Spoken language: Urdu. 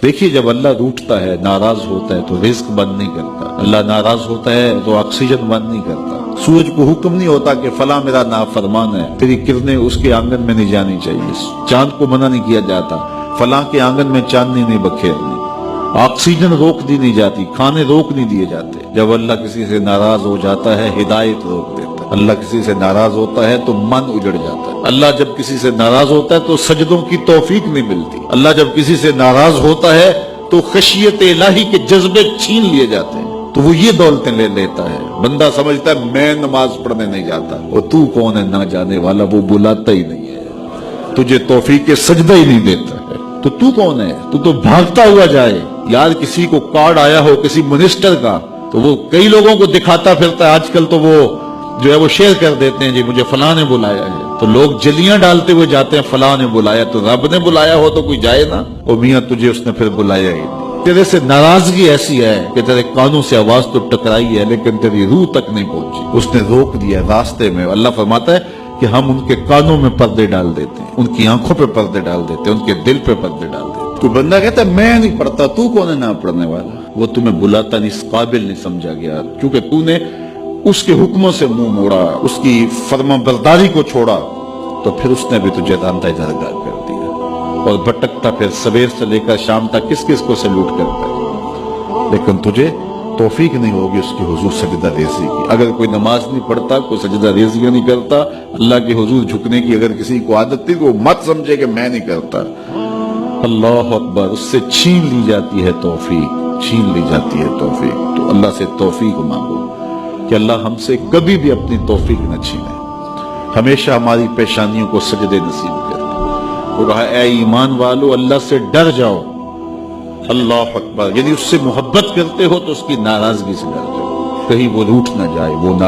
دیکھیے جب اللہ روٹھتا ہے، ناراض ہوتا ہے تو رزق بند نہیں کرتا، اللہ ناراض ہوتا ہے تو آکسیجن بند نہیں کرتا، سورج کو حکم نہیں ہوتا کہ فلاں میرا نافرمان ہے، تیری کرنیں اس کے آنگن میں نہیں جانی چاہیے، چاند کو منع نہیں کیا جاتا فلاں کے آنگن میں چاندنی نہیں بکھیرنی، آکسیجن روک دی نہیں جاتی، کھانے روک نہیں دیے جاتے۔ جب اللہ کسی سے ناراض ہو جاتا ہے ہدایت روک دیتا ہے، اللہ کسی سے ناراض ہوتا ہے تو من اجڑ جاتا ہے، اللہ جب کسی سے ناراض ہوتا ہے تو سجدوں کی توفیق نہیں ملتی، اللہ جب کسی سے ناراض ہوتا ہے تو خشیت الہی کے جذبے چھین لیے جاتے ہیں، تو وہ یہ دولتیں لے لیتا ہے۔ بندہ سمجھتا ہے میں نماز پڑھنے نہیں جاتا، وہ تو کون ہے نہ جانے والا، وہ بلاتا ہی نہیں ہے، تجھے توفیق سجدہ ہی نہیں دیتا ہے، تو کون ہے؟ تو بھاگتا ہوا جائے۔ یار کسی کو کارڈ آیا ہو کسی منسٹر کا تو وہ کئی لوگوں کو دکھاتا پھرتا ہے، آج کل تو وہ جو ہے وہ شیئر کر دیتے ہیں، جی مجھے فلاں نے بلایا ہے، تو لوگ جلیاں ڈالتے ہوئے جاتے ہیں فلاں نے بلایا، تو رب نے بلایا ہو تو کوئی جائے نا، او میاں تجھے اس نے پھر بلایا ہی نہیں، تیرے سے ناراضگی ایسی ہے کہ تیرے کانوں سے آواز تو ٹکرائی ہے لیکن تیری روح تک نہیں پہنچی، اس نے روک دیا راستے میں۔ اللہ فرماتا ہے کہ ہم ان کے کانوں میں پردے ڈال دیتے ہیں، ان کی آنکھوں پہ پردے ڈال دیتے ہیں، ان کے دل پہ پردے ڈال دیتے ہیں۔ تو بندہ کہتا ہے میں نہیں پڑھتا، تو کون ہے نہ پڑھنے والا؟ وہ تمہیں بلاتا نہیں، اس قابل نہیں سمجھا گیا، کیونکہ تو نے اس کے حکموں سے منہ موڑا، اس کی فرما برداری کو چھوڑا، تو پھر اس نے بھی تجھے راندہ درگاہ کر دیا، اور بھٹکتا پھر سویر سے لے کر شام تک کس کس کو سلوٹ کرتا ہے، لیکن تجھے توفیق نہیں ہوگی اس کی حضور سجدہ ریزی کی۔ اگر کوئی نماز نہیں پڑھتا، کوئی سجدہ ریزیاں نہیں کرتا، اللہ کے حضور جھکنے کی اگر کسی کو عادت تھی تو وہ مت سمجھے کہ میں نہیں کرتا، اللہ اکبر، اس سے چھین لی جاتی ہے توفیق، چھین لی جاتی ہے توفیق۔ تو اللہ سے توفیق مانگو کہ اللہ ہم سے کبھی بھی اپنی توفیق نہ چھینے، ہمیشہ ہماری پیشانیوں کو سجدے نصیب کرے۔ وہ کہا اے ایمان والو اللہ سے ڈر جاؤ، اللہ اکبر، یعنی اس سے محبت کرتے ہو تو اس کی ناراضگی سے ڈر جاؤ، کہیں وہ روٹھ نہ جائے، وہ نہ